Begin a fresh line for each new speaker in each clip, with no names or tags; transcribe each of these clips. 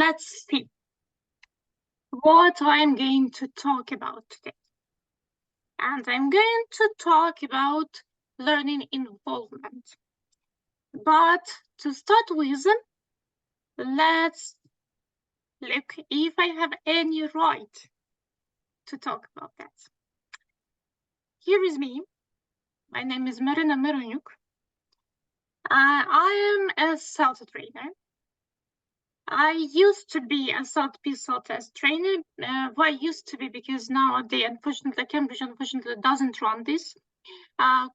let's see what I'm going to talk about today. And I'm going to talk about learning involvement. But to start with, let's look if I have any right to talk about that. Here is me. My name is Marina Mironyuk. I am a CELTA trainer. I used to be a CELTA trainer. Why used to be? Because nowadays, unfortunately, Cambridge doesn't run these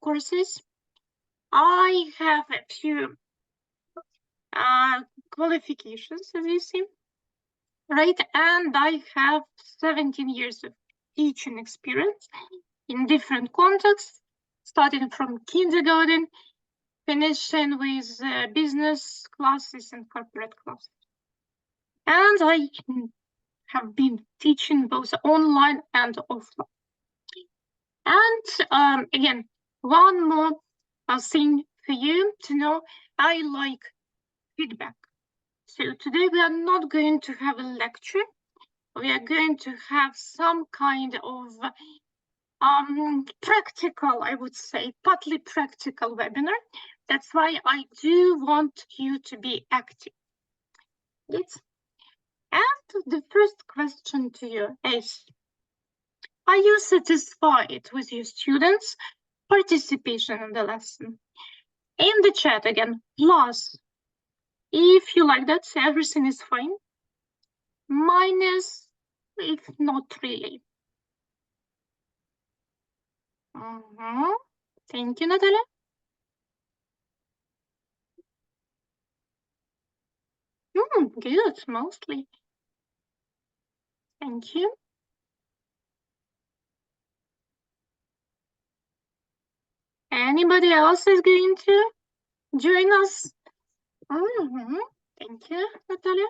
courses. I have a few qualifications, as you see, right? And I have 17 years of teaching experience in different contexts, starting from kindergarten, finishing with business classes and corporate classes. And I have been teaching both online and offline. And again, one more thing for you to know, I like feedback. So today we are not going to have a lecture. We are going to have some kind of practical, I would say, partly practical webinar. That's why I do want you to be active. Yes. And the first question to you is, are you satisfied with your students' participation in the lesson? In the chat again, plus, if you like that, everything is fine. Minus, if not really. Thank you, Natalia. Good, mostly. Thank you. Anybody else is going to join us? Thank you, Natalia.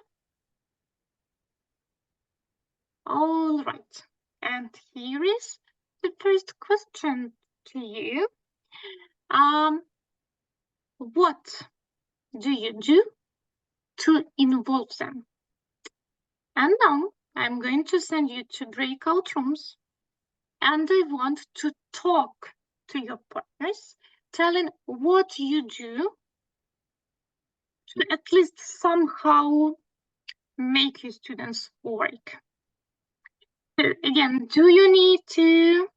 All right, and here is the first question to you. What do you do to involve them? And now I'm going to send you to breakout rooms, and I want to talk to your partners, telling what you do to at least somehow make your students work. So again, do you need to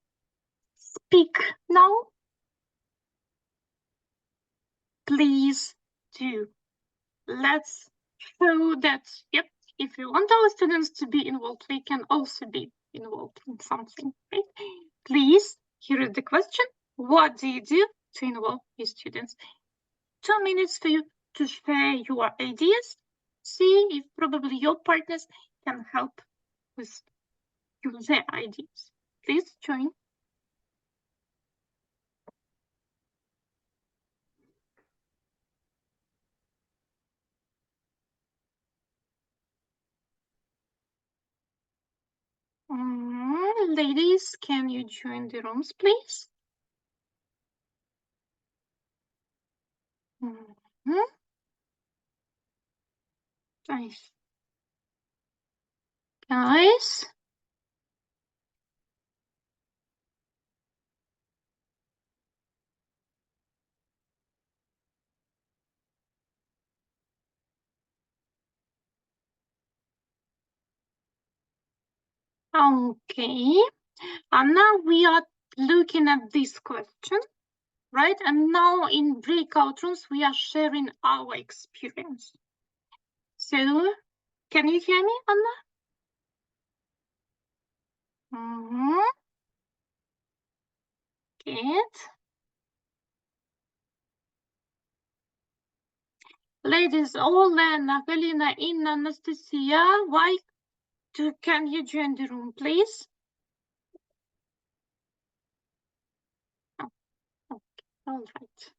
speak now? Please do. Let's show that, yep, if we want our students to be involved, we can also be involved in something, right? Please, here is the question. What do you do to involve your students? 2 minutes for you to share your ideas. See if probably your partners can help with their ideas. Please join. Ladies, can you join the rooms, please? Nice. Guys. Okay, and now we are looking at this question, right? And now in breakout rooms, we are sharing our experience. So, can you hear me, Anna? Good. Ladies, Olena, Galina, Inna, Anastasia, can you join the room, please? Oh, okay, all right.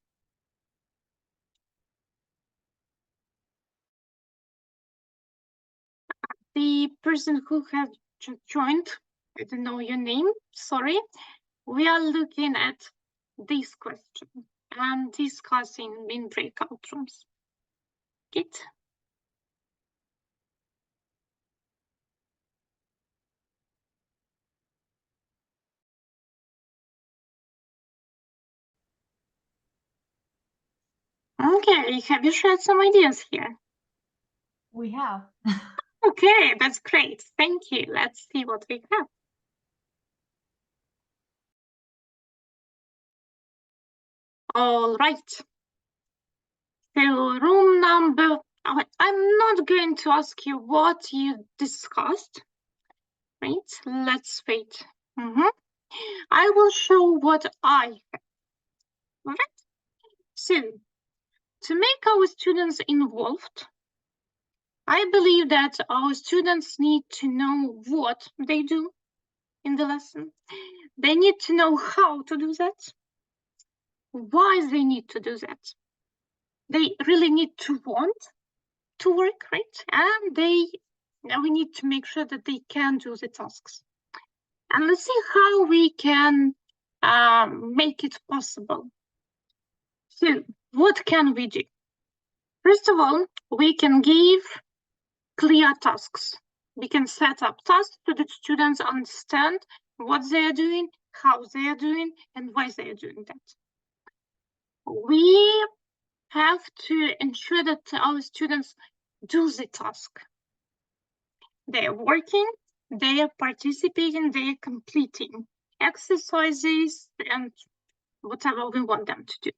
The person who has joined, I don't know your name, sorry. We are looking at this question and discussing in breakout rooms. Good. Okay, have you shared some ideas here?
We have.
Okay, that's great. Thank you. Let's see what we have. All right. So room number, I'm not going to ask you what you discussed, right? Let's wait. I will show what I have. All right. So to make our students involved, I believe that our students need to know what they do in the lesson. They need to know how to do that, why they need to do that. They really need to want to work, right? And we need to make sure that they can do the tasks. And let's see how we can make it possible. So what can we do? First of all, we can give clear tasks. We can set up tasks so that students understand what they are doing, how they are doing, and why they are doing that. We have to ensure that our students do the task. They are working, they are participating, they are completing exercises and whatever we want them to do.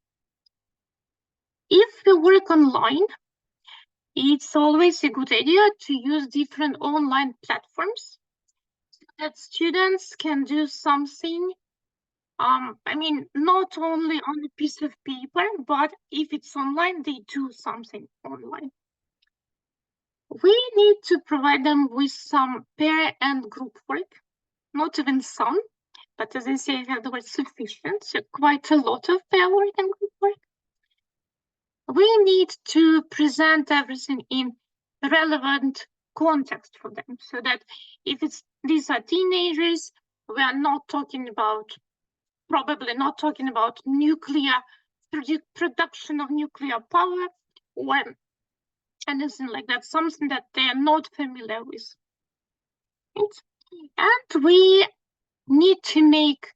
If we work online, it's always a good idea to use different online platforms so that students can do something. Not only on a piece of paper, but if it's online, they do something online. We need to provide them with some pair and group work, not even some, but as I say, I have the word sufficient, so quite a lot of pair work and group work. We need to present everything in relevant context for them, so that if these are teenagers, we are not talking about, probably not talking about nuclear production of nuclear power or anything like that, something that they are not familiar with. Right? And we need to make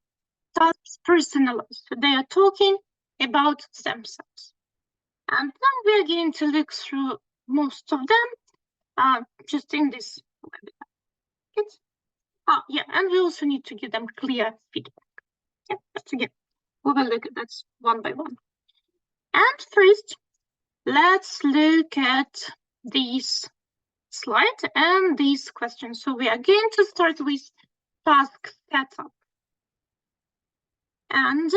tasks personalized. So they are talking about themselves. And then we're going to look through most of them just in this webinar. Yeah, and we also need to give them clear feedback. Yeah, but again, we will look at that one by one. And first, let's look at these slides and these questions. So we are going to start with task setup. And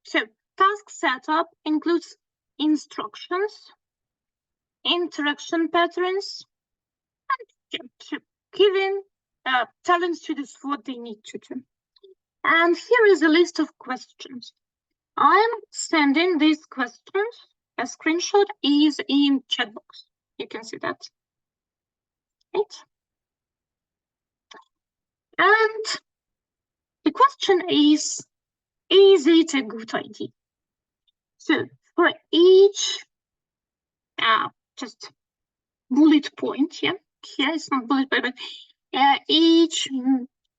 so task setup includes instructions, interaction patterns, and giving, telling students what they need to do. And here is a list of questions. I'm sending these questions. A screenshot is in chat box. You can see that. Right? And the question is it a good idea? So for each just bullet point, here it's not bullet point, but each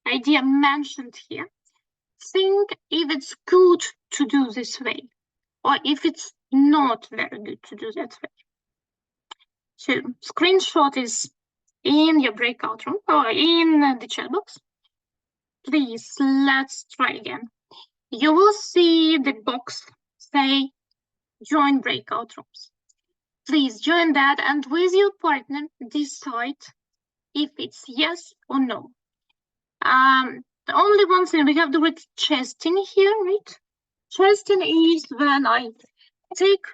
idea mentioned here, think if it's good to do this way, or if it's not very good to do that way. So screenshot is in your breakout room or in the chat box. Please, let's try again. You will see the box say join breakout rooms. Please join that and with your partner decide if it's yes or no. The only one thing, we have the word chesting here, right? Chesting is when I take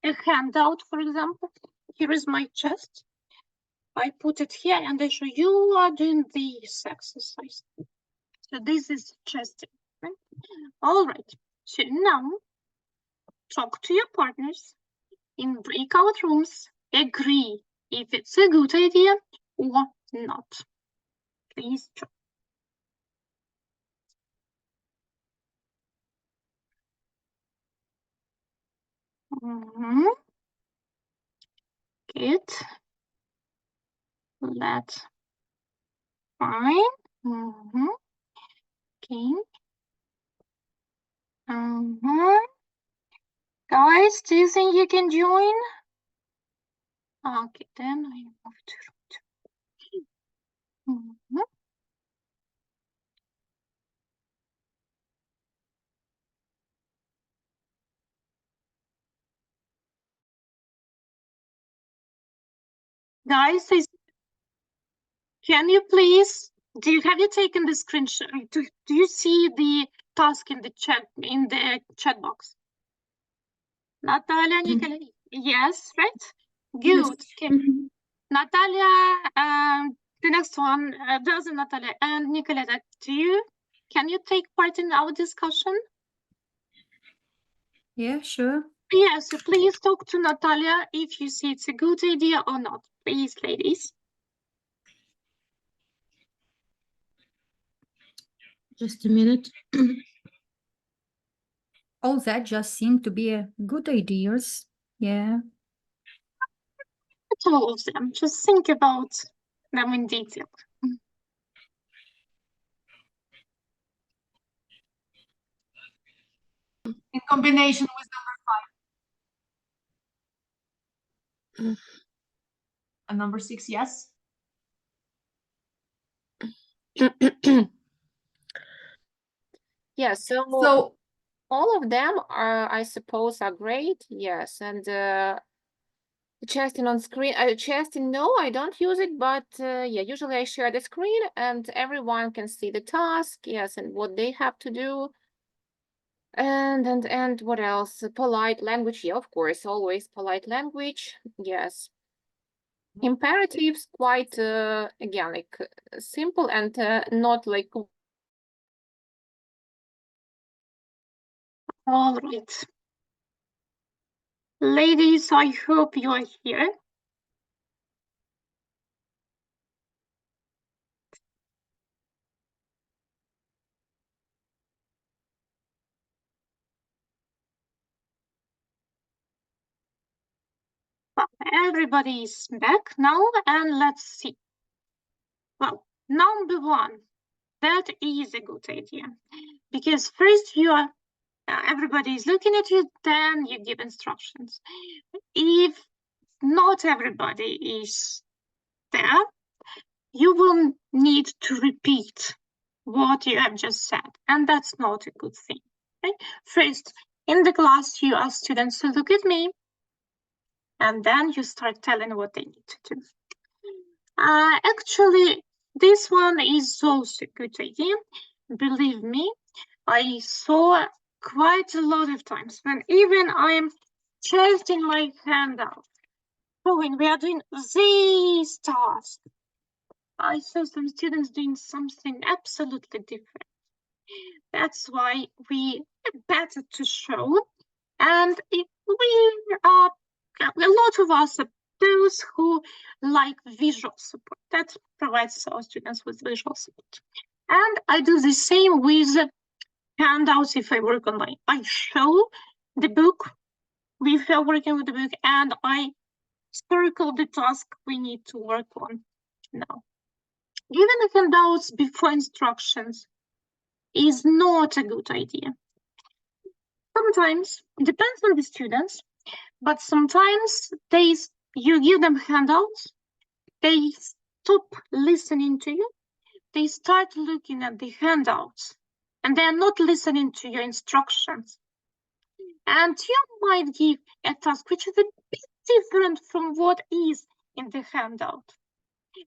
a handout, for example. Here is my chest. I put it here and I show you are doing this exercise. So this is chesting. Right? All right. So now talk to your partners in breakout rooms. Agree if it's a good idea or not. Please join. Good. That's fine. Okay. Guys, Guys, do you think you can join? Okay, then I move to Mhm. Guys, can you please, have you taken the screenshot? Do you see the task in the chat box? Natalia, Nikolai, yes, right? Good. Okay. Natalia, the next one, doesn't Natalia and Nicoletta, can you take part in our discussion?
Yeah, sure.
Yes, so please talk to Natalia if you see it's a good idea or not. Please, ladies.
Just a minute. All that just seemed to be good ideas. Yeah.
Not all of them, just think about them in detail.
In combination with number 5. And number 6, yes.
Yeah, so all of them are, I suppose, are great. Yes, and chatting on screen, chatting, no, I don't use it, but yeah, usually I share the screen and everyone can see the task, yes, and what they have to do. And what else? Polite language, yeah, of course, always polite language, yes. Imperatives, quite, again, like simple and not like.
All right. Ladies, I hope you are here. Well, everybody is back now, and let's see. Well, number one, that is a good idea, because first you are, everybody is looking at you, then you give instructions. If not everybody is there, you will need to repeat what you have just said, and that's not a good thing. Okay? First, in the class, you ask students to look at me, and then you start telling what they need to do. Actually, this one is also a good idea. Believe me, I saw quite a lot of times when even I'm testing my hand out, when we are doing this task, I saw some students doing something absolutely different. That's why we are better to show. And if we are, a lot of us are those who like visual support. That provides our students with visual support. And I do the same with handouts if I work online. I show the book, we are working with the book, and I circle the task we need to work on now. Giving the handouts before instructions is not a good idea. Sometimes, it depends on the students, but sometimes you give them handouts, they stop listening to you, they start looking at the handouts, and they're not listening to your instructions. And you might give a task which is a bit different from what is in the handout.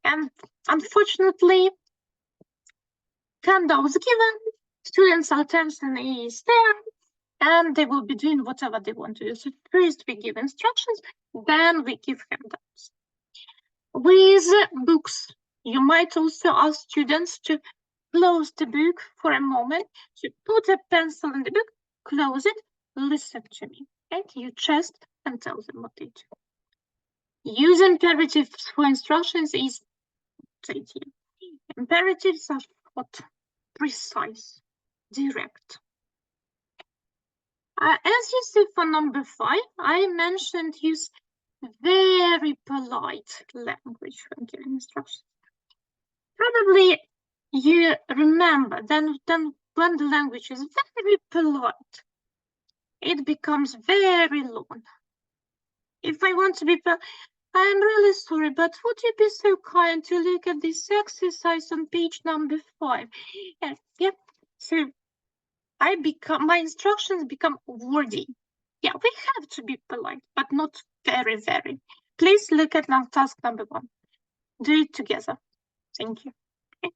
And unfortunately, handouts given, students' attention is there, and they will be doing whatever they want to do. So first we give instructions, then we give handouts. With books, you might also ask students to close the book for a moment. So put a pencil in the book, close it, listen to me. And you just and tell them what they do. Use imperatives for instructions is the idea. Imperatives are what? Precise, direct. As you see for number 5, I mentioned use very polite language when giving instructions. Probably you remember then when the language is very polite, it becomes very long. If I want to be, I'm really sorry, but would you be so kind to look at this exercise on page number 5? And yeah, so my instructions become wordy. Yeah, we have to be polite, but not very, very. Please look at now task number 1. Do it together. Thank you. Okay.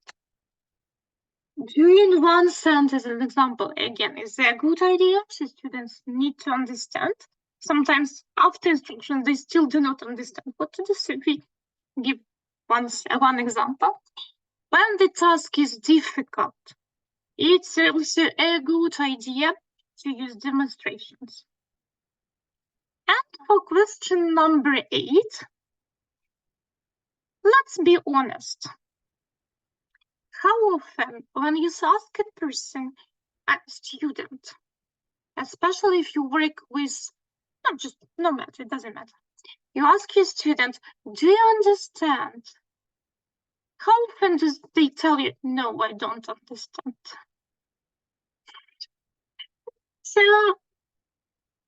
Doing one sentence, an example, again, is a good idea. So students need to understand. Sometimes after instruction, they still do not understand what to do. So we give one example. When the task is difficult, it's also a good idea to use demonstrations. And for question number 8, let's be honest. How often, when you ask a person, a student, especially if you work with, no matter, it doesn't matter. You ask your student, do you understand? How often do they tell you, no, I don't understand? So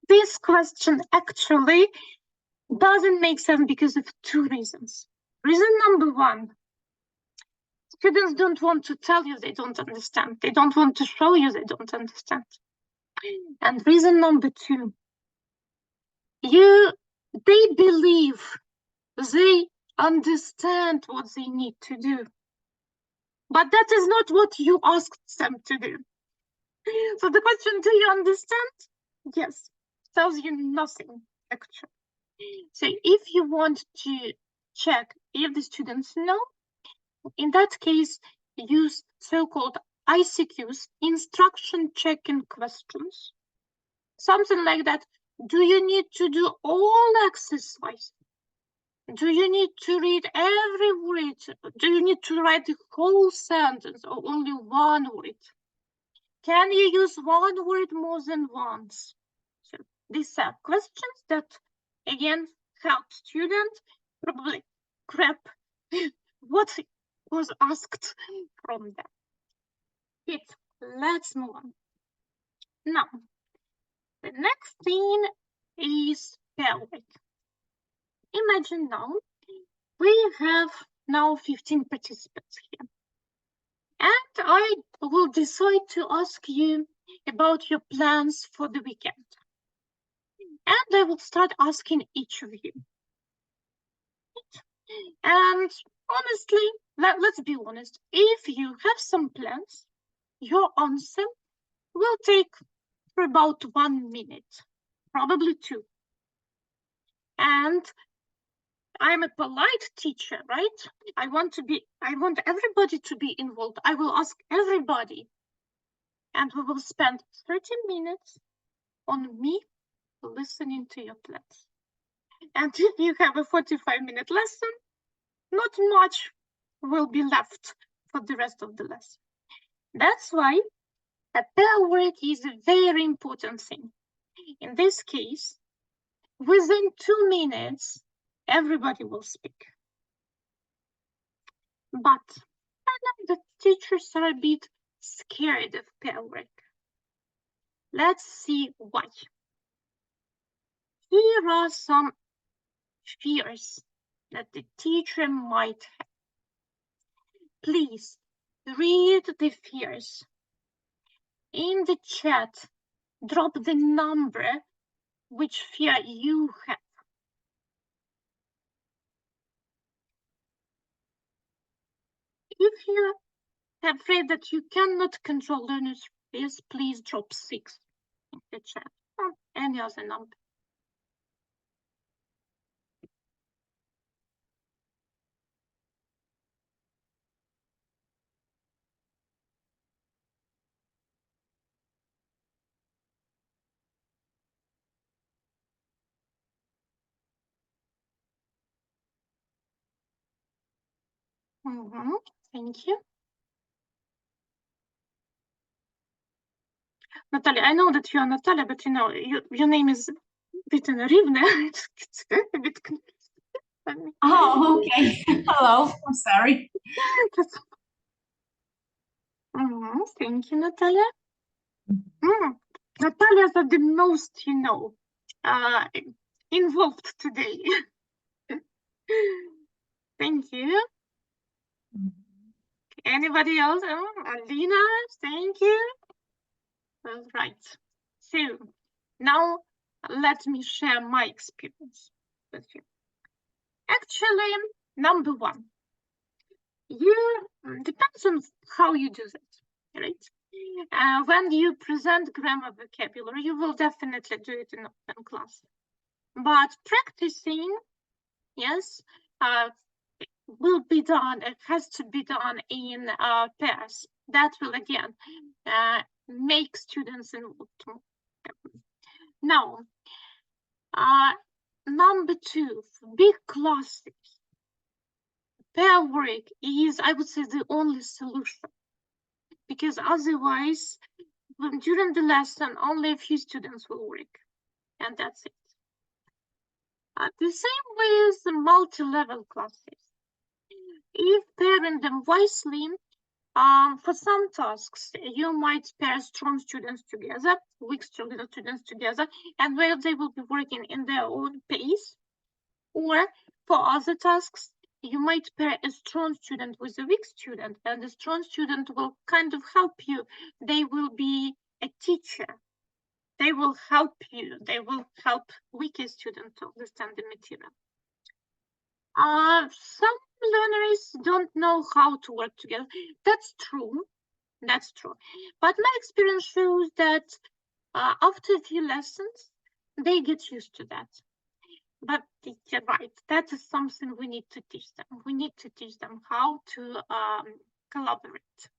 this question actually doesn't make sense because of 2 reasons. Reason number 1, students don't want to tell you they don't understand. They don't want to show you they don't understand. And reason number 2, they believe they understand what they need to do. But that is not what you asked them to do. So the question, do you understand? Yes, tells you nothing, actually. So if you want to check if the students know, in that case, use so-called ICQs, instruction checking questions. Something like that. Do you need to do all exercise? Do you need to read every word? Do you need to write the whole sentence or only one word? Can you use one word more than once? So these are questions that, again, help students probably grab what was asked from them. Good, let's move on. Now, the next thing is pair work. Imagine now we have now 15 participants here. And I will decide to ask you about your plans for the weekend. And I will start asking each of you. And honestly, let's be honest, if you have some plans, your answer will take for about 1 minute, probably 2. And I'm a polite teacher, right? I want everybody to be involved. I will ask everybody. And we will spend 30 minutes on me listening to your plans. And if you have a 45-minute lesson, not much will be left for the rest of the lesson. That's why a pair work is a very important thing. In this case, within 2 minutes, everybody will speak. But I know that teachers are a bit scared of pair work. Let's see why. Here are some fears that the teacher might have. Please read the fears. In the chat, drop the number which fear you have. If you're afraid that you cannot control learners' fears, please drop 6 in the chat or any other number. Thank you. Natalia, I know that you are Natalia, but you know, your name is written Rivne. It's a bit confusing.
Oh, okay. Hello. I'm sorry.
Thank you, Natalia. Natalia's are the most, involved today. Thank you. Anybody else? Oh, Alina, thank you. All right. So now let me share my experience with you. Actually, number one, depends on how you do that, right? When you present grammar vocabulary, you will definitely do it in open class. But practicing, yes, will be done, it has to be done in pairs. That will again make students involved more. Now, number two, big classes. Pair work is, I would say, the only solution, because otherwise, during the lesson, only a few students will work, and that's it. The same with multi-level classes. If pairing them wisely, for some tasks, you might pair strong students together, weak students together, and where they will be working in their own pace. Or for other tasks, you might pair a strong student with a weak student, and the strong student will kind of help you. They will be a teacher. They will help you. They will help weaker students to understand the material. Some learners don't know how to work together. That's true. That's true. But my experience shows that after a few lessons, they get used to that. But you're right, that is something we need to teach them. We need to teach them how to collaborate.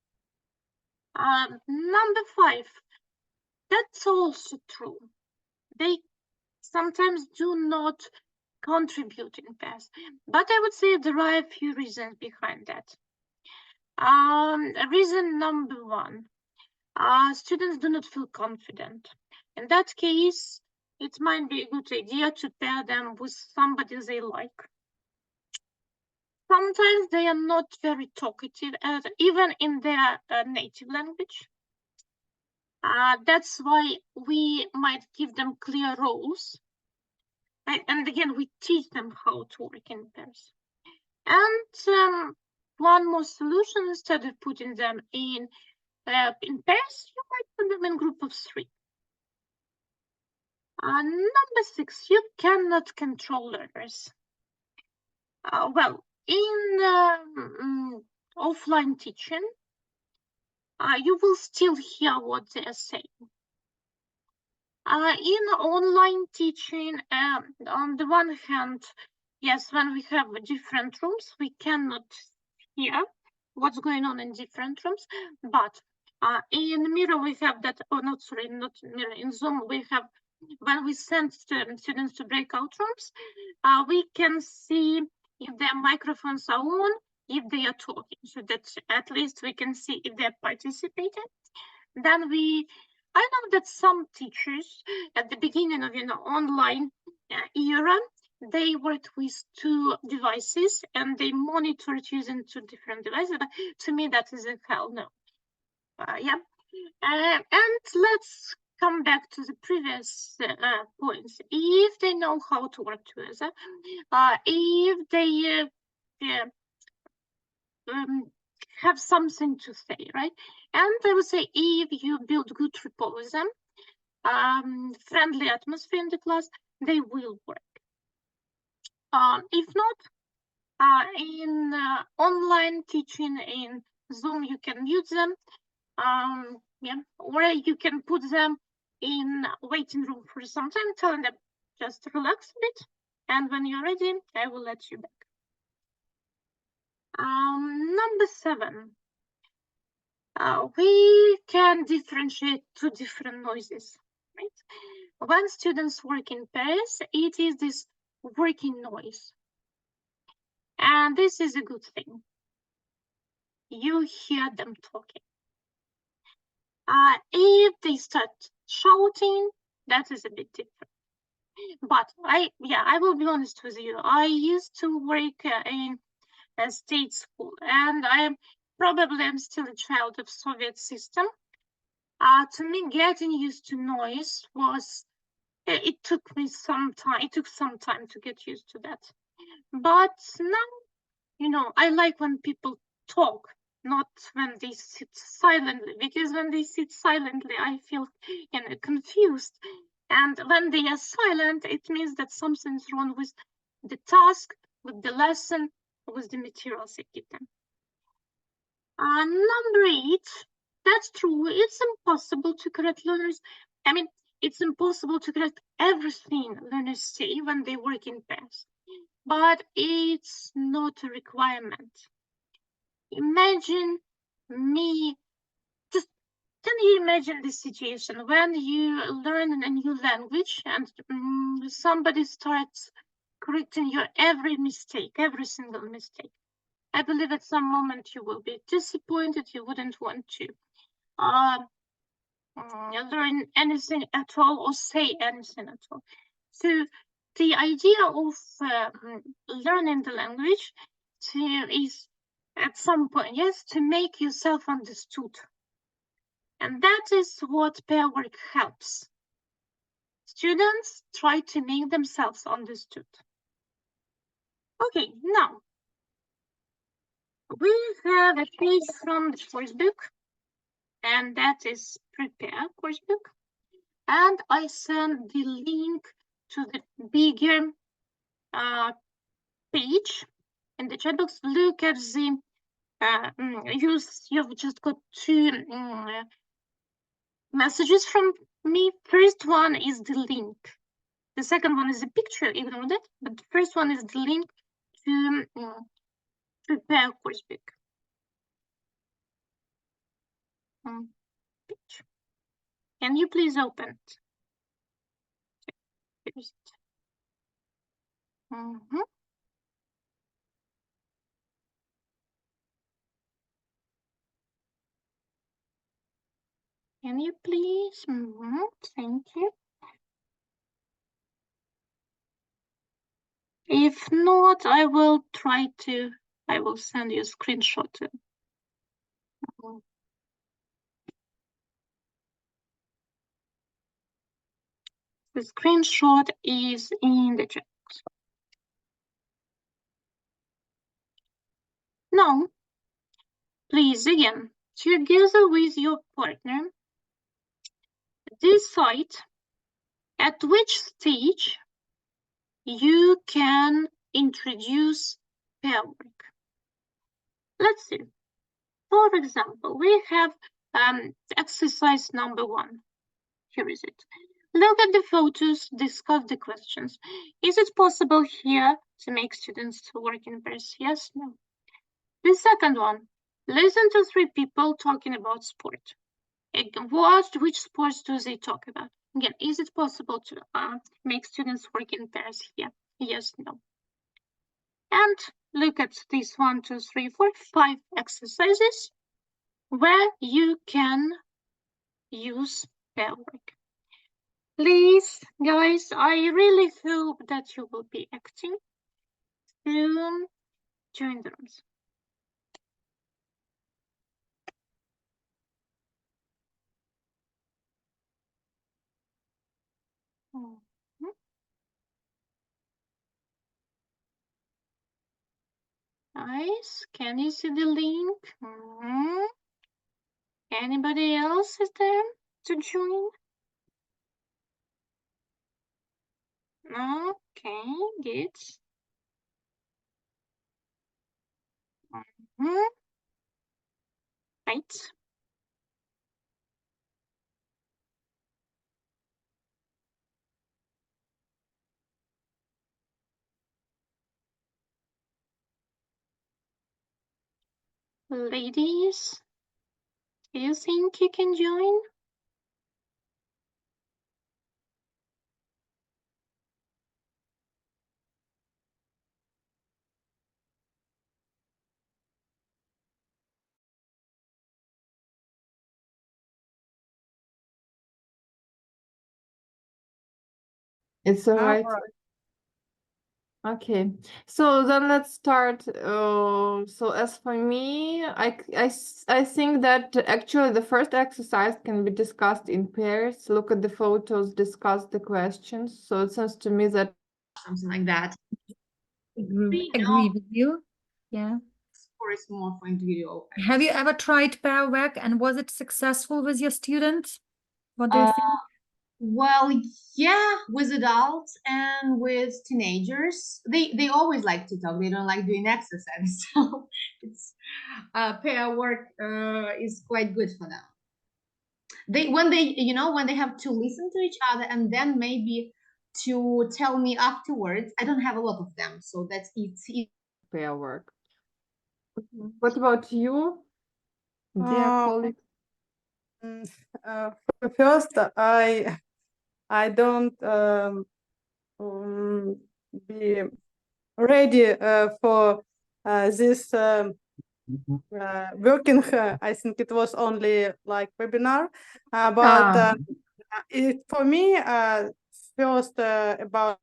Number 5, that's also true. They sometimes do not contribute in pairs, but I would say there are a few reasons behind that. Reason number 1, students do not feel confident. In that case, it might be a good idea to pair them with somebody they like. Sometimes they are not very talkative, even in their native language. That's why we might give them clear roles. And again, we teach them how to work in pairs. And one more solution, instead of putting them in pairs, you might put them in group of 3. Number 6, you cannot control learners. Well, in offline teaching, you will still hear what they're saying. In online teaching, on the one hand, yes, when we have different rooms, we cannot hear what's going on in different rooms. But in Miro, we have that, not Miro, in Zoom, we have, when we send students to breakout rooms, we can see if their microphones are on, if they are talking, so that at least we can see if they're participating. Then I know that some teachers at the beginning of online era, they worked with 2 devices and they monitored using 2 different devices. But to me, that is a hell no. Yeah, and let's come back to the previous points. If they know how to work together, if they have something to say, right? And I would say if you build good rapport with them, friendly atmosphere in the class, they will work. If not, in online teaching in Zoom, you can mute them, yeah, or you can put them in waiting room for some time, telling them just relax a bit, and when you're ready, I will let you back. Number 7, we can differentiate 2 different noises, right? When students work in pairs, it is this working noise. And this is a good thing. You hear them talking. If they start shouting, that is a bit different. But I will be honest with you. I used to work in a state school, and I'm still a child of Soviet system. To me, getting used to noise was, it took some time to get used to that. But now, I like when people talk, not when they sit silently, because when they sit silently, I feel, confused. And when they are silent, it means that something's wrong with the task, with the lesson, with the materials they give them. Number 8, that's true. It's impossible to correct learners. I mean, it's impossible to correct everything learners say when they work in pairs, but it's not a requirement. Imagine me, just can you imagine this situation when you learn a new language and somebody starts correcting your every mistake, every single mistake? I believe at some moment you will be disappointed. You wouldn't want to learn anything at all or say anything at all. So the idea of learning the language is at some point, yes, to make yourself understood. And that is what pair work helps. Students try to make themselves understood. Okay, now we have a page from the course book, and that is Prepare course book. And I send the link to the bigger page in the chat box. Look at the you've just got 2 messages from me. First one is the link. The second one is a picture, ignore that. But the first one is the link to Prepare course book. Picture. Can you please open it? Here's it. Can you please? Thank you. If not, I will send you a screenshot. The screenshot is in the chat. Now, please, again, together with your partner, decide at which stage you can introduce pair work. Let's see. For example, we have exercise number 1. Here is it. Look at the photos, discuss the questions. Is it possible here to make students work in pairs? Yes, no. The second one, listen to 3 people talking about sport. Which sports do they talk about? Again, is it possible to make students work in pairs here? Yes, no. And look at these 1, 2, 3, 4, 5 exercises where you can use pair work. Please, guys, I really hope that you will be acting to join the rooms. Guys, can you see the link? Anybody else is there to join? Okay, good. Right. Ladies, do you think you can join?
It's all right. Okay, so then let's start. So as for me, I think that actually the first exercise can be discussed in pairs. Look at the photos, discuss the questions. So it seems to me that
Something like that.
Agree
know.
with you. Yeah.
For a small for individual.
Have you ever tried pair work and was it successful with your students? What do you think?
Well, yeah, with adults and with teenagers, they always like to talk. They don't like doing exercise, so it's pair work is quite good for them. When they have to listen to each other and then maybe to tell me afterwards. I don't have a lot of them, so that's it's
pair work. What about you, dear colleague?
First, I don't be ready for this working. I think it was only like webinar, but it for me first about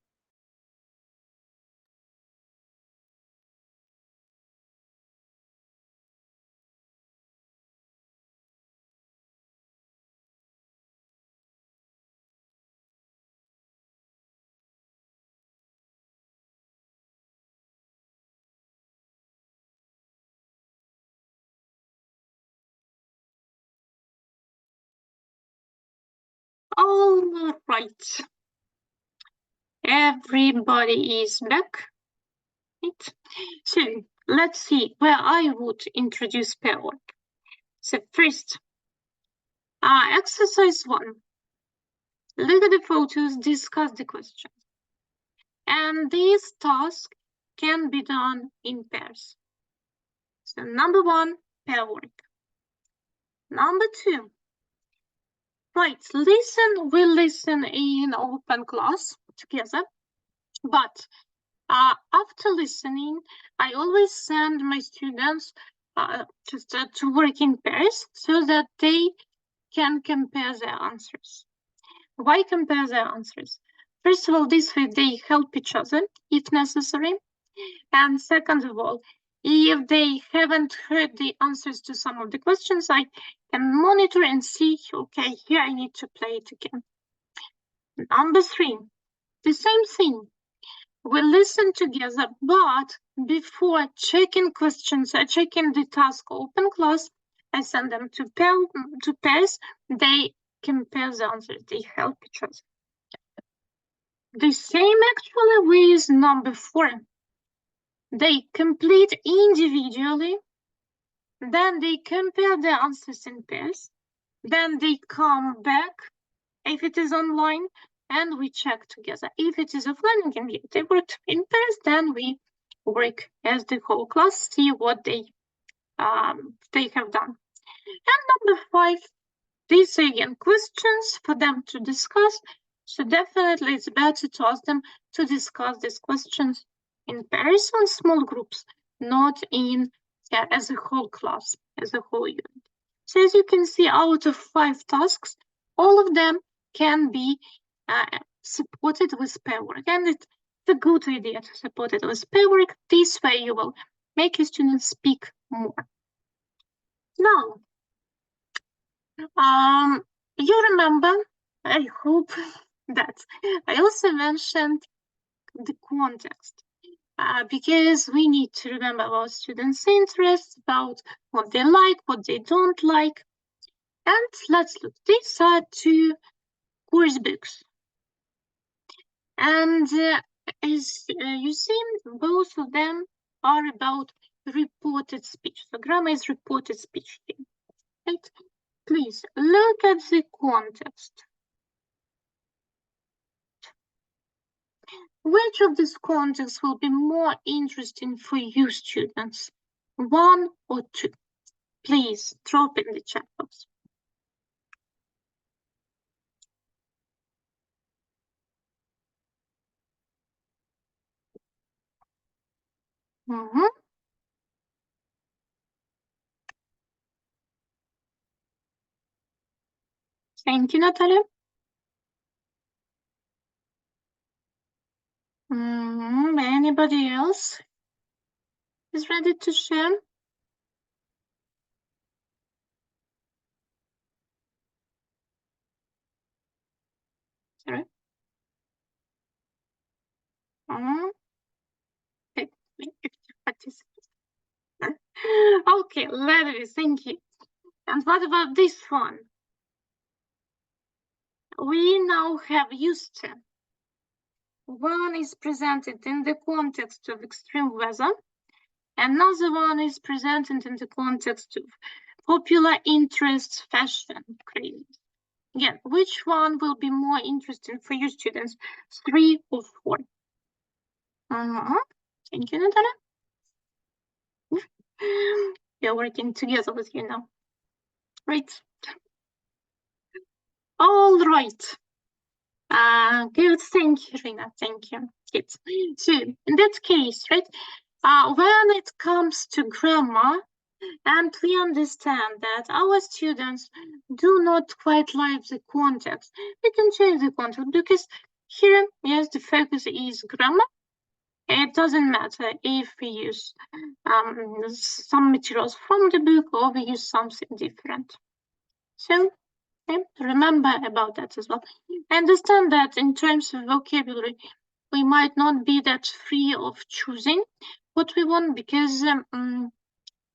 All right. Everybody is back. Right. So let's see where I would introduce pair work. So first, exercise 1. Look at the photos, discuss the questions. And this task can be done in pairs. So number 1, pair work. Number 2, right, we listen in open class together, but after listening, I always send my students just to work in pairs so that they can compare their answers. Why compare their answers? First of all, this way they help each other if necessary. And second of all, if they haven't heard the answers to some of the questions, I can monitor and see, okay, here I need to play it again. Number 3, the same thing. We listen together, but before checking questions, checking the task open class, I send them to pairs. They compare the answers, they help each other. The same actually with number 4. They complete individually, then they compare the answers in pairs, then they come back if it is online, and we check together. If it is offline, again, they worked in pairs, then we work as the whole class, see what they have done. And number 5, these are again questions for them to discuss. So definitely it's better to ask them to discuss these questions in pairs or small groups, not in as a whole class, as a whole unit. So as you can see, out of 5 tasks, all of them can be supported with pair work. And it's a good idea to support it with pair work. This way you will make your students speak more. Now, you remember, I hope that I also mentioned the context, because we need to remember our students' interests, about what they like, what they don't like. And let's look. These are 2 course books. And as you see, both of them are about reported speech. So grammar is reported speech here, right? Please look at the context. Which of these contexts will be more interesting for you students? 1 or 2? Please drop in the chat box. Thank you, Natalia. Very Anybody else is ready to share? Sorry. Okay, participants. Okay, lovely, thank you. And what about this one? We now have used to. One is presented in the context of extreme weather. Another one is presented in the context of popular interests, fashion, craze. Again, which one will be more interesting for you students, 3 or 4? Thank you, Natalia. We are working together with you now. Right. All right. Good. Thank you, Rina. Thank you. Good. So in that case, right, when it comes to grammar, and we understand that our students do not quite like the context, we can change the context because here, yes, the focus is grammar. It doesn't matter if we use some materials from the book or we use something different. So remember about that as well. I understand that in terms of vocabulary, we might not be that free of choosing what we want because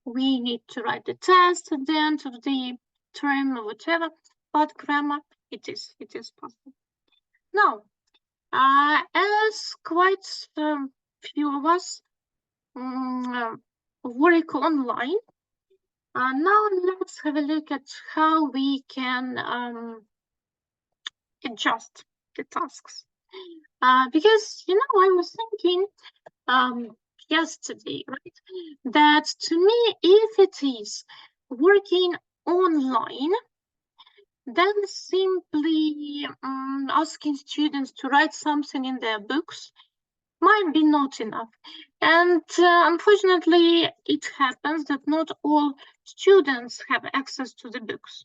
we need to write the test at the end of the term or whatever, but grammar, it is possible. Now, as quite few of us work online, now let's have a look at how we can adjust the tasks. Because, you know, I was thinking yesterday, right, that to me, if it is working online, then simply asking students to write something in their books might be not enough. And unfortunately, it happens that not all students have access to the books.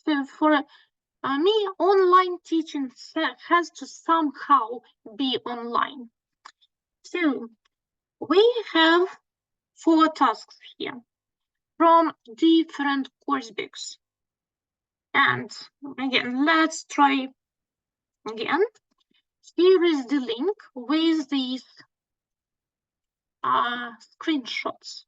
So for me, online teaching has to somehow be online. So we have 4 tasks here from different course books. And again, let's try again. Here is the link with these screenshots.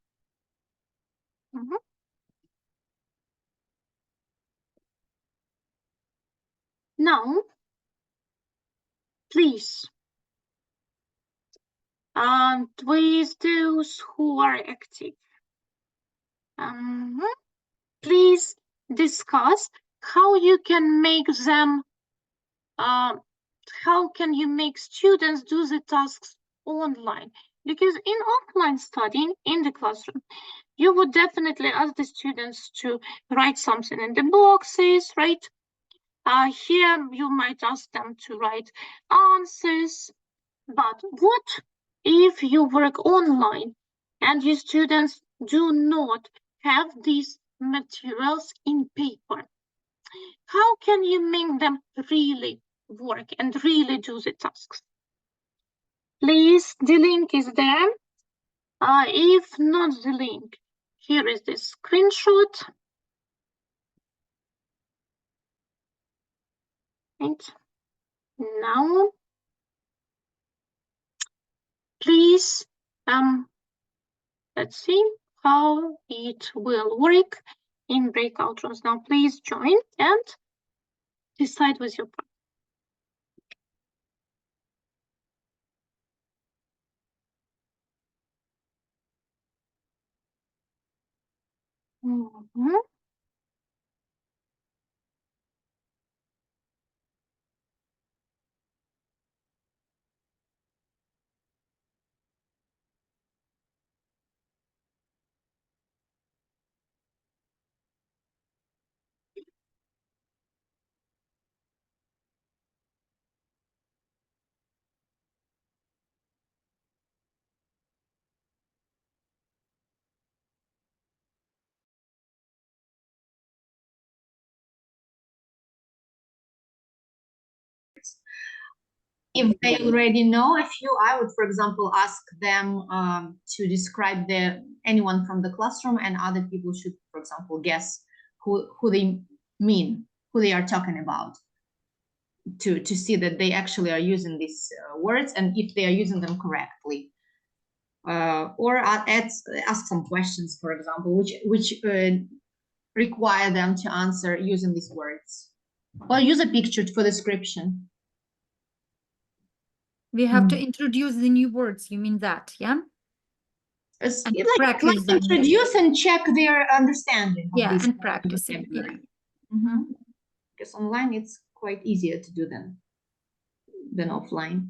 Now, please, with those who are active, please discuss how you can make them, how can you make students do the tasks online? Because in offline studying in the classroom, you would definitely ask the students to write something in the boxes, right? Here you might ask them to write answers, but what if you work online and your students do not have these materials in paper? How can you make them really work and really do the tasks? Please, the link is there. If not the link, here is the screenshot. Right. Now, please, let's see how it will work in breakout rooms. Now, please join and decide with your partner.
if they already know a few, I would, for example, ask them to describe anyone from the classroom, and other people should, for example, guess who they mean, who they are talking about, to see that they actually are using these words and if they are using them correctly. Or ask some questions, for example, which require them to answer using these words. Or use a picture for description.
We have to introduce the new words. You mean that, yeah?
It's
And
like
practice them.
introduce and check their understanding of
Yeah,
this
and practice it. Yeah.
vocabulary. Because online it's quite easier to do than offline.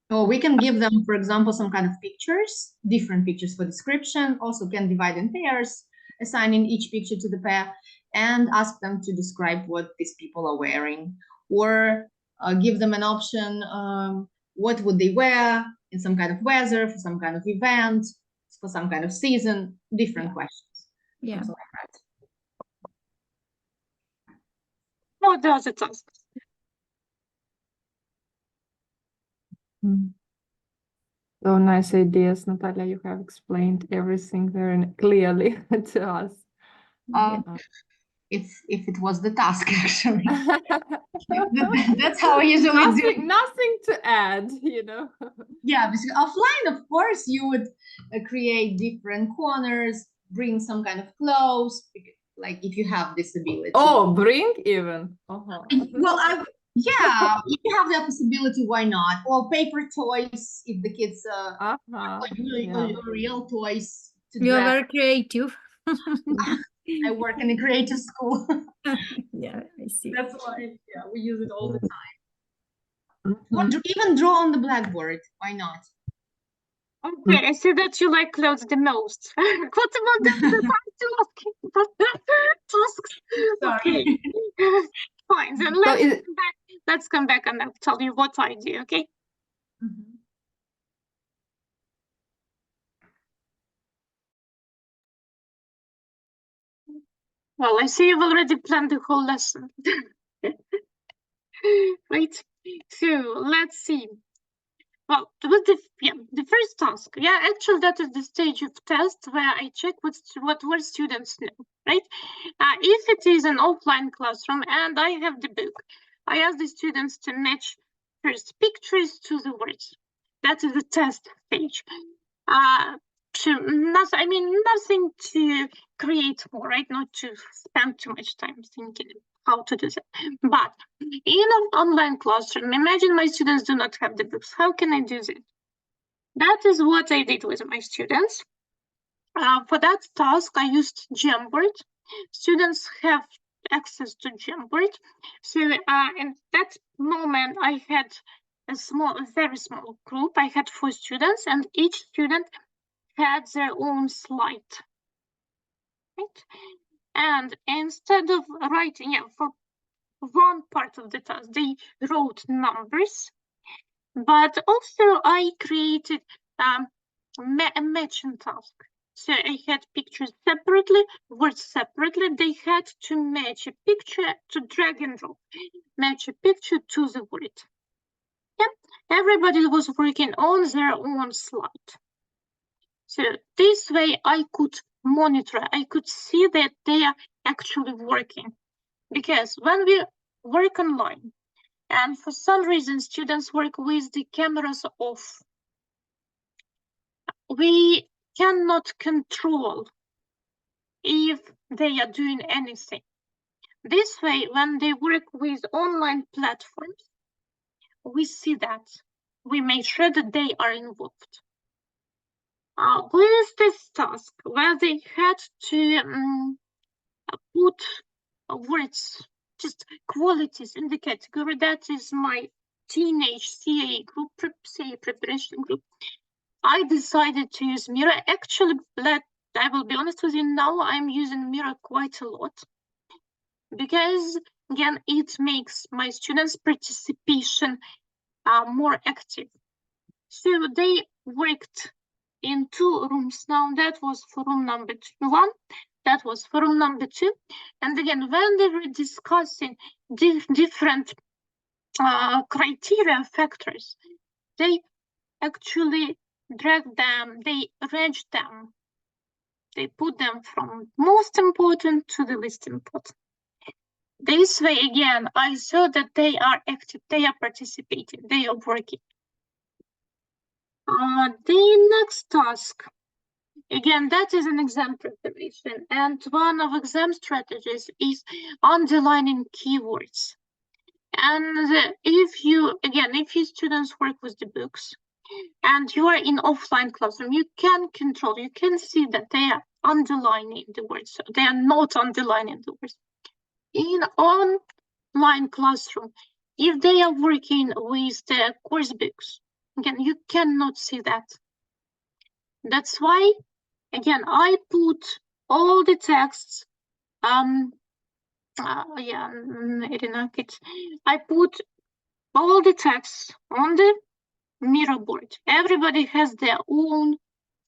Or we can give them, for example, some kind of pictures, different pictures for description. Also can divide in pairs, assigning each picture to the pair, and ask them to describe what these people are wearing, or give them an option, what would they wear in some kind of weather, for some kind of event, for some kind of season, different questions.
Yeah.
Something like that.
What does it ask?
So nice ideas, Natalia. You have explained everything very clearly to us.
If it was the task, actually. That's how I usually do.
Nothing to add, you know.
Yeah, because offline, of course, you would create different corners, bring some kind of clothes, like if you have this ability.
Oh, bring even.
Well, yeah, if you have that possibility, why not? Or paper toys, if the kids or real toys to
You're
dress.
very creative.
I work in a creative school.
Yeah, I see.
That's why, yeah, we use it all the time. Or even draw on the blackboard. Why not?
Okay, I see that you like clothes the most. What about the tasks? Okay, fine. Then let's come back and I'll tell you what I do. Okay. Well, I see you've already planned the whole lesson. Right. So let's see. Well, with the first task, actually that is the stage of test where I check what students know, right? If it is an offline classroom and I have the book, I ask the students to match first pictures to the words. That is the test stage. Nothing to create more, right? Not to spend too much time thinking how to do that. But in an online classroom, imagine my students do not have the books. How can I do that? That is what I did with my students. For that task, I used Jamboard. Students have access to Jamboard. So in that moment, I had a very small group. I had 4 students, and each student had their own slide. Right? And instead of writing, for one part of the task, they wrote numbers, but also I created a matching task. So I had pictures separately, words separately. They had to match a picture, to drag and drop, match a picture to the word. Yeah, everybody was working on their own slide. So this way I could monitor, I could see that they are actually working. Because when we work online, and for some reason students work with the cameras off, we cannot control if they are doing anything. This way, when they work with online platforms, we see that. We make sure that they are involved. With this task, where they had to put words, just qualities in the category, that is my teenage CA group, CA preparation group, I decided to use Miro. Actually, I will be honest with you, now I'm using Miro quite a lot because, again, it makes my students' participation more active. So they worked in 2 rooms now. That was for room number 1. That was for room number 2. And again, when they were discussing different criteria factors, they actually dragged them, they arranged them. They put them from most important to the least important. This way, again, I saw that they are active, they are participating, they are working. The next task, again, that is an exam preparation. And one of exam strategies is underlining keywords. And if you students work with the books and you are in offline classroom, you can control, you can see that they are underlining the words. So they are not underlining the words. In online classroom, if they are working with the course books, again, you cannot see that. That's why, again, I put all the texts, I put all the texts on the mirror board. Everybody has their own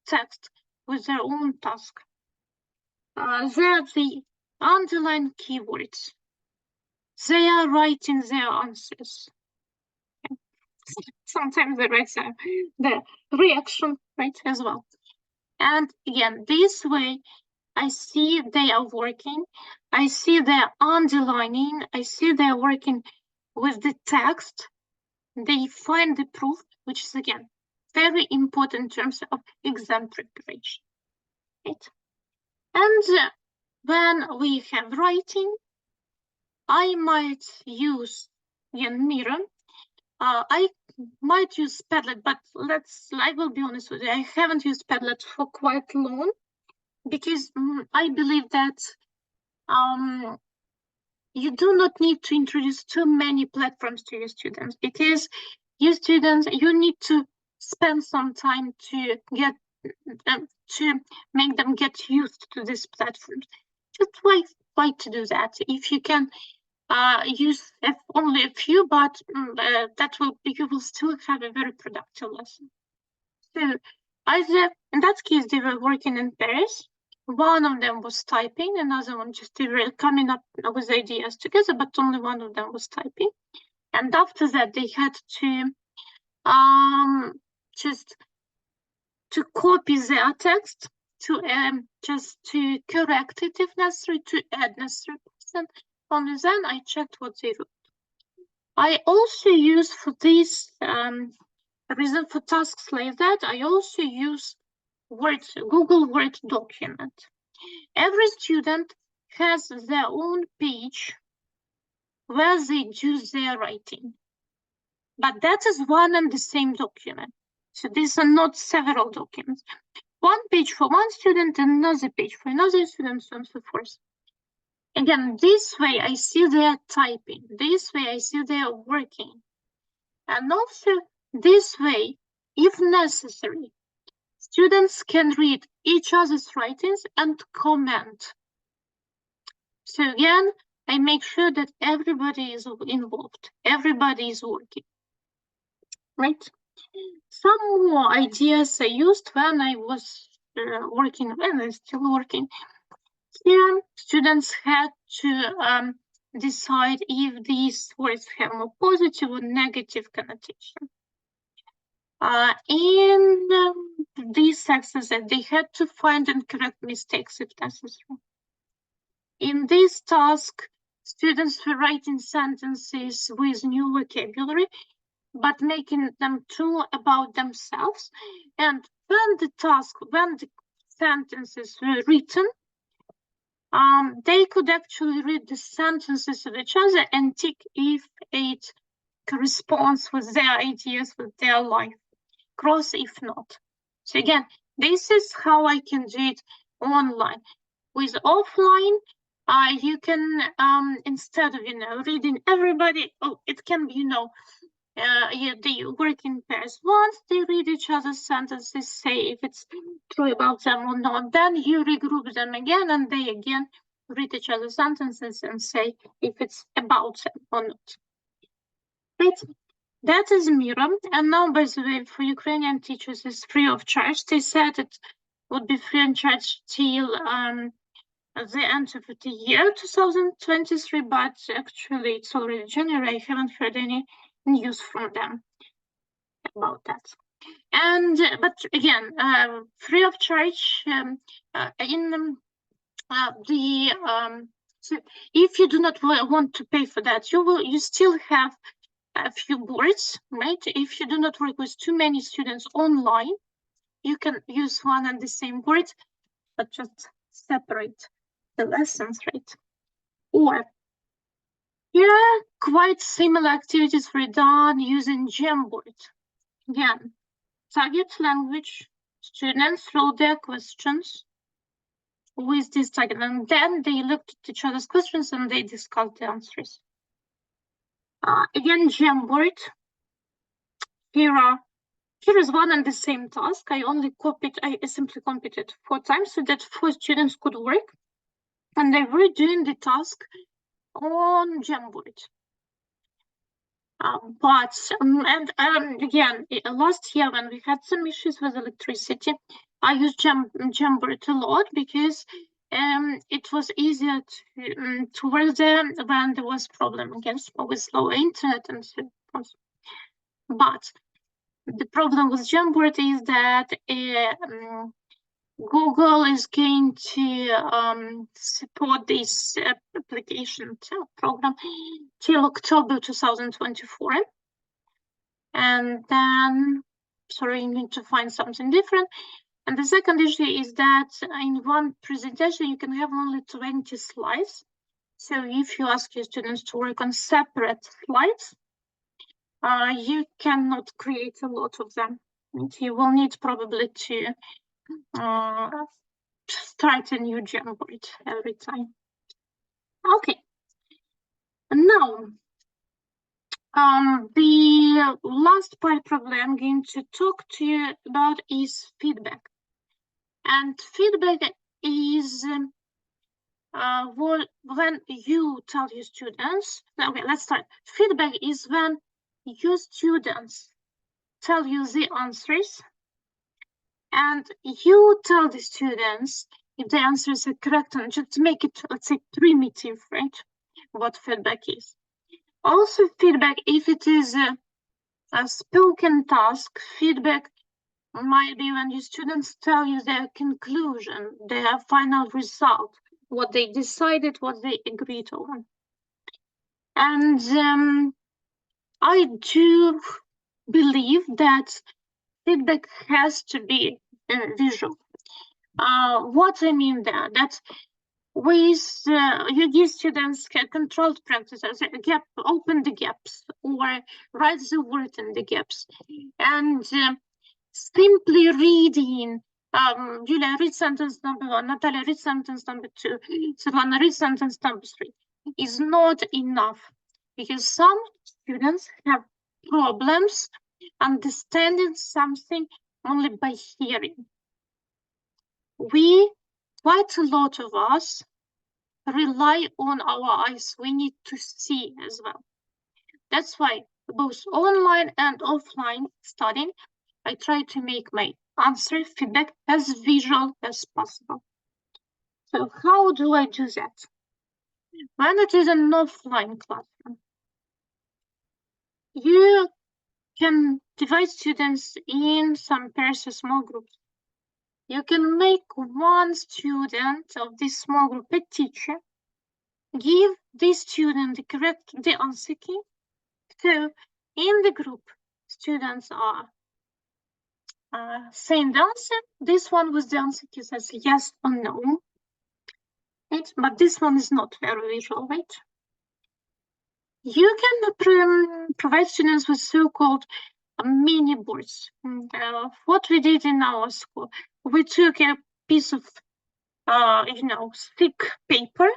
text with their own task. There the underlined keywords. They are writing their answers. Sometimes they write the reaction, right, as well. And again, this way, I see they are working. I see they're underlining. I see they're working with the text. They find the proof, which is, again, very important in terms of exam preparation, right? And when we have writing, I might use, again, mirror. I might use Padlet, but I will be honest with you, I haven't used Padlet for quite long because I believe that you do not need to introduce too many platforms to your students, because your students, you need to spend some time to get to make them get used to this platform. Just why to do that? If you can use only a few, but you will still have a very productive lesson. So either in that case they were working in pairs. One of them was typing, another one just they were coming up with ideas together, but only one of them was typing. And after that, they had to just to copy their text, to just to correct it if necessary, to add necessary percent. Only then I checked what they wrote. I also use for this reason for tasks like that, I also use Google Word document. Every student has their own page where they do their writing. But that is one and the same document. So these are not several documents. One page for one student, another page for another student, so on and so forth. Again, this way I see they are typing. This way I see they are working. And also this way, if necessary, students can read each other's writings and comment. So again, I make sure that everybody is involved. Everybody is working, right? Some more ideas I used when I was working, when I'm still working. Here, students had to decide if these words have more positive or negative connotation. In these exercises, they had to find and correct mistakes if necessary. In this task, students were writing sentences with new vocabulary, but making them true about themselves. And when the sentences were written, they could actually read the sentences of each other and tick if it corresponds with their ideas, with their life, cross if not. So again, this is how I can do it online. With offline, you can, instead of, reading everybody, it can be, they work in pairs. Once they read each other's sentences, say if it's true about them or not, then you regroup them again and they again read each other's sentences and say if it's about them or not. Right? that is Mira. And now, by the way, for Ukrainian teachers, it's free of charge. They said it would be free of charge till the end of the year 2023, but actually it's already January. I haven't heard any news from them about that. And but again, free of charge so if you do not want to pay for that, you still have a few boards, right? If you do not work with too many students online, you can use one and the same board, but just separate the lessons, right? Or yeah, quite similar activities were done using Jamboard. Again, target language, students wrote their questions with this target, and then they looked at each other's questions and they discussed the answers. Again, Jamboard. Here is one and the same task. I simply copied it 4 times so that 4 students could work, and they were doing the task on Jamboard. Again, last year when we had some issues with electricity, I used Jamboard a lot because it was easier to work there when there was problem again with slow internet and so on. But the problem with Jamboard is that Google is going to support this application program till October 2024. And then, sorry, you need to find something different. And the second issue is that in one presentation, you can have only 20 slides. So if you ask your students to work on separate slides, you cannot create a lot of them. And you will need probably to start a new Jamboard every time. Okay. And now, the last part probably I'm going to talk to you about is feedback. And feedback is when you tell your students, okay, let's start. Feedback is when your students tell you the answers and you tell the students if the answers are correct, and just make it, let's say, primitive, right? What feedback is. Also feedback, if it is a spoken task, feedback might be when your students tell you their conclusion, their final result, what they decided, what they agreed on. And I do believe that feedback has to be visual. What I mean there, that with you give students controlled practices, gap, open the gaps, or write the word in the gaps, and simply reading. Julia, read sentence number 1. Natalia, read sentence number 2. Svetlana, read sentence number 3. Is not enough because some students have problems understanding something only by hearing. Quite a lot of us rely on our eyes. We need to see as well. That's why both online and offline studying, I try to make my answer feedback as visual as possible. So how do I do that? When it is an offline classroom, you can divide students in some pairs of small groups. You can make one student of this small group a teacher, give this student the answer key. So in the group, students are saying the answer. This one with the answer key says yes or no. Right? But this one is not very visual, right? You can provide students with so-called mini boards. What we did in our school, we took a piece of, thick paper.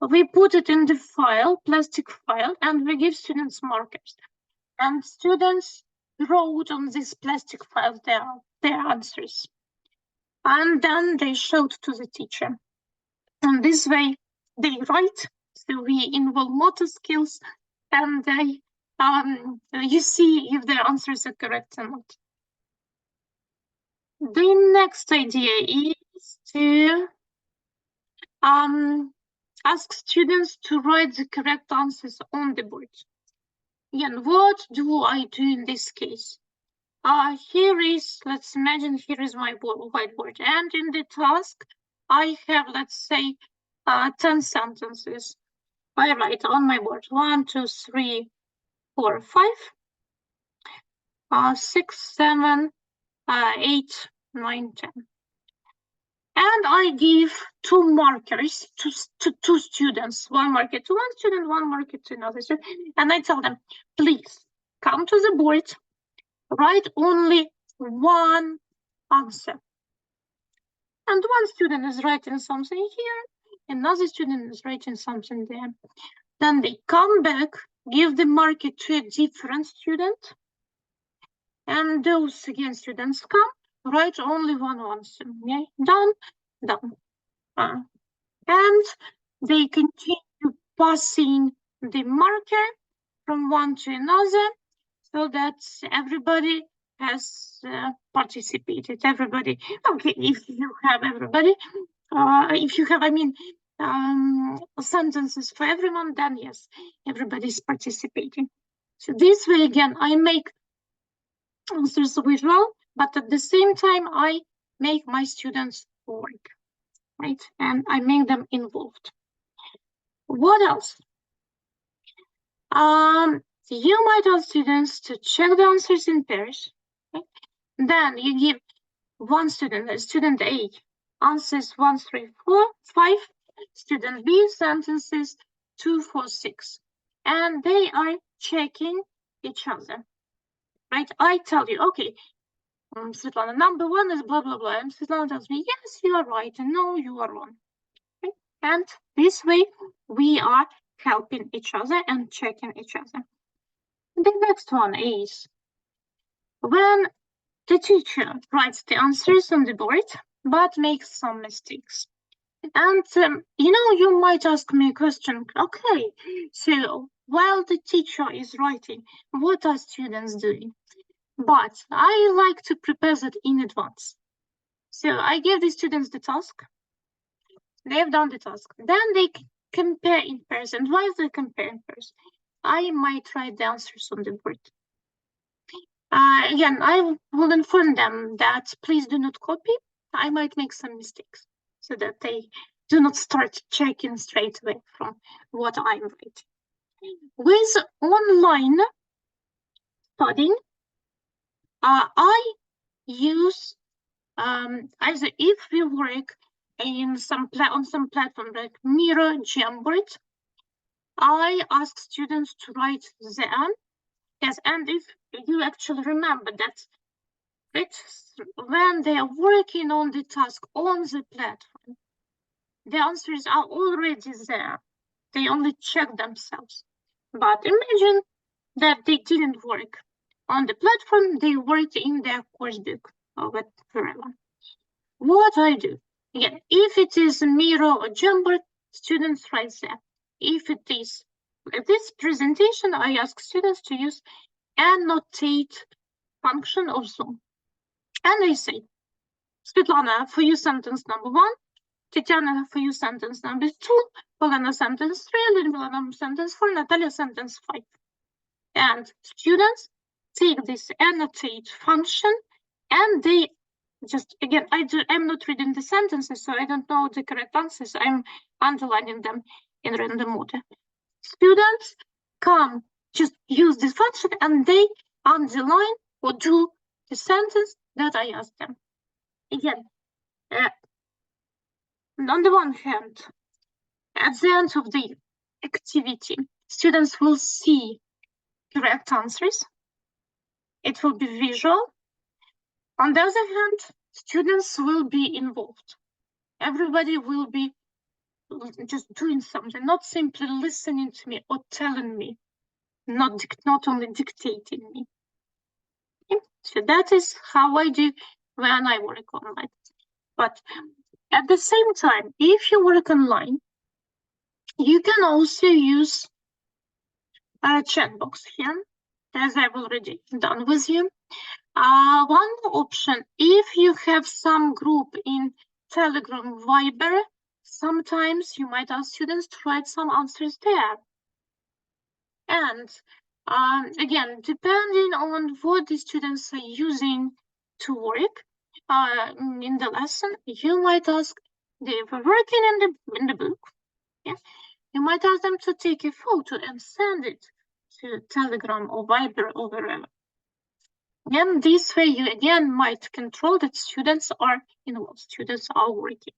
We put it in the file, plastic file, and we give students markers. And students wrote on this plastic file their answers. And then they showed to the teacher. And this way they write, so we involve motor skills, and they you see if their answers are correct or not. The next idea is to ask students to write the correct answers on the board. Again, what do I do in this case? Here is, let's imagine here is my whiteboard, and in the task, I have, let's say, 10 sentences. I write on my board 1, 2, 3, 4, 5, 6, 7, 8, 9, 10. And I give 2 markers to 2 students, 1 marker to 1 student, 1 marker to another student, and I tell them, please come to the board, write only 1 answer. And 1 student is writing something here, another student is writing something there. Then they come back, give the marker to a different student, and those again students come, write only 1 answer. Okay, done. And they continue passing the marker from one to another, so that everybody has participated. Everybody, okay, if you have everybody, if you have, I mean, sentences for everyone, then yes, everybody's participating. So this way, again, I make answers visual, but at the same time, I make my students work, right? And I make them involved. What else? You might ask students to check the answers in pairs. Okay? Then you give 1 student, student A, answers 1, 3, 4, 5, student B, sentences 2, 4, 6. And they are checking each other, right? I tell you, okay, Svetlana, number 1 is blah, blah, blah. And Svetlana tells me, yes, you are right, and no, you are wrong. Okay? And this way, we are helping each other and checking each other. The next one is when the teacher writes the answers on the board, but makes some mistakes. And, you might ask me a question, okay, so while the teacher is writing, what are students doing? But I like to prepare that in advance. So I give the students the task. They have done the task. Then they compare in pairs. And while they compare in pairs, I might write the answers on the board. Again, I will inform them that please do not copy. I might make some mistakes so that they do not start checking straight away from what I'm writing. With online studying, I use either if we work in on some platform like Miro, Jamboard, I ask students to write them. Yes, and if you actually remember that, when they are working on the task on the platform, the answers are already there. They only check themselves. But imagine that they didn't work on the platform, they worked in their course book or whatever. What I do? Again, if it is Miro or Jamboard, students write there. If it is this presentation, I ask students to use annotate function of Zoom. And I say, Svetlana, for you sentence number 1, Tatiana, for you sentence number 2, Polana sentence 3, Lyudmila sentence 4, Natalia sentence 5. And students take this annotate function and they just, again, I'm not reading the sentences, so I don't know the correct answers. I'm underlining them in random order. Students come, just use this function and they underline or do the sentence that I asked them. Again, on the one hand, at the end of the activity, students will see correct answers. It will be visual. On the other hand, students will be involved. Everybody will be just doing something, not simply listening to me or telling me, not only dictating me. Okay? So that is how I do when I work online. But at the same time, if you work online, you can also use a chat box here. as I've already done with you. One option, if you have some group in Telegram, Viber, sometimes you might ask students to write some answers there. And again, depending on what the students are using to work in the lesson, you might ask, they were working in the book. Yeah, you might ask them to take a photo and send it to Telegram or Viber or wherever. And this way, you again might control that students are involved, students are working.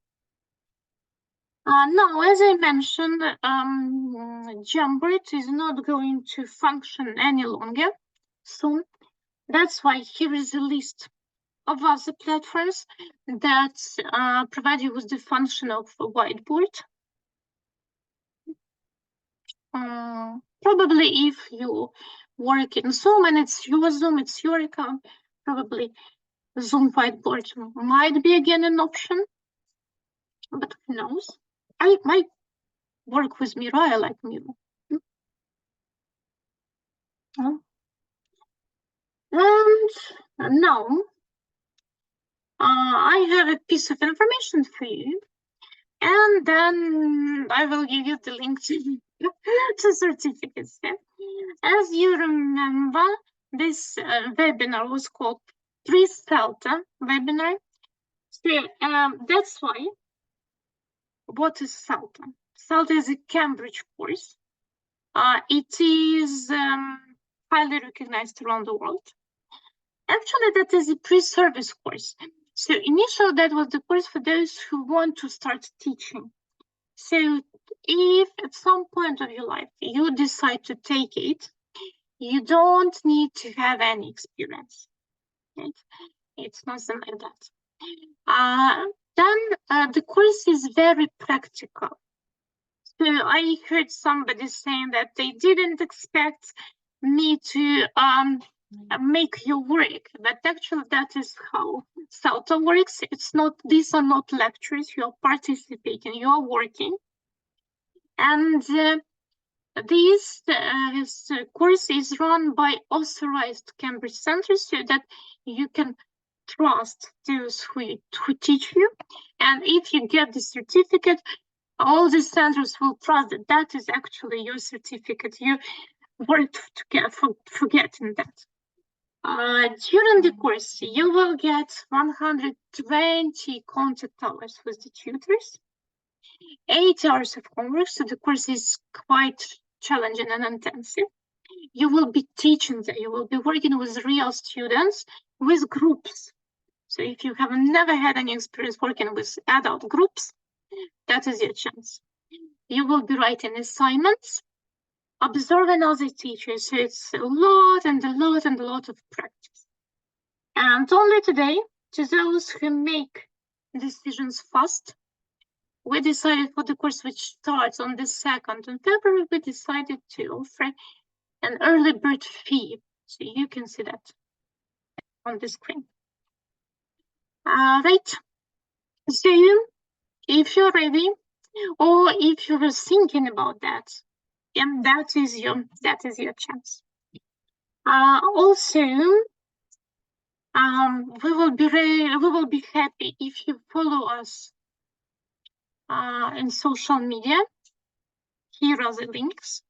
Now, as I mentioned, Jamboard is not going to function any longer soon. That's why here is a list of other platforms that provide you with the function of a whiteboard. Probably if you work in Zoom and it's your Zoom, it's your account, probably Zoom whiteboard might be again an option, but who knows? I might work with Miro, I like Miro. And now I have a piece of information for you, and then I will give you the link to, to certificates. Yeah? As you remember, this webinar was called Pre-CELTA webinar. So that's why, what is CELTA? CELTA is a Cambridge course. It is highly recognized around the world. Actually, that is a pre-service course. So initially, that was the course for those who want to start teaching. So if at some point of your life you decide to take it, you don't need to have any experience. Right? It's nothing like that. Then the course is very practical. So I heard somebody saying that they didn't expect me to make your work, but actually that is how CELTA works. It's not, these are not lectures, you are participating, you are working. And this course is run by authorized Cambridge centers so that you can trust those who teach you. And if you get the certificate, all the centers will trust that that is actually your certificate. You worked together for getting that. During the course, you will get 120 contact hours with the tutors, 8 hours of homework, so the course is quite challenging and intensive. You will be teaching there, you will be working with real students, with groups. So if you have never had any experience working with adult groups, that is your chance. You will be writing assignments, observing other teachers, so it's a lot and a lot and a lot of practice. And only today, to those who make decisions fast, we decided for the course which starts on the 2nd of February, we decided to offer an early bird fee. So you can see that on the screen. Right, so if you're ready, or if you were thinking about that, and that is your chance. Also, we will be happy if you follow us in social media. Here are the links,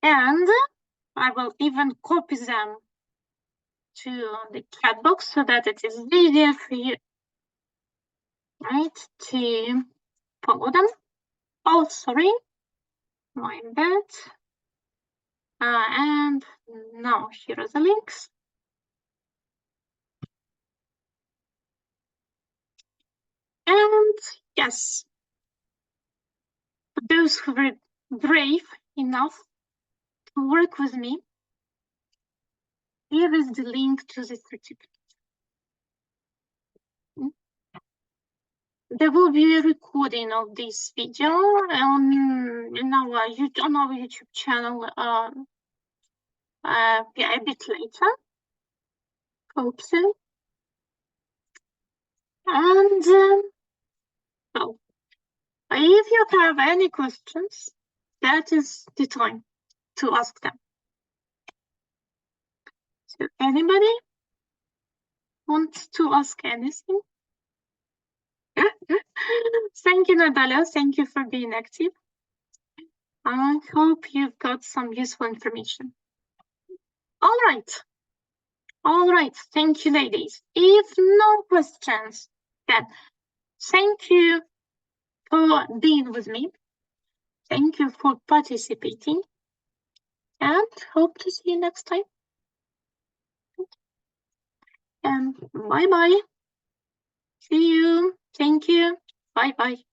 and I will even copy them to the chat box so that it is easier for you, right, to follow them. Oh, sorry, my bad. And now here are the links. And yes, for those who were brave enough to work with me, here is the link to the certificate. There will be a recording of this video on our YouTube channel a bit later. Hope so. And so, if you have any questions that is the time to ask them. So anybody want to ask anything? Thank you, Natalia. Thank you for being active. I hope you've got some useful information. All right. All right. Thank you, ladies. If no questions, then thank you for being with me. Thank you for participating. And hope to see you next time. And bye-bye. See you. Thank you. Bye-bye.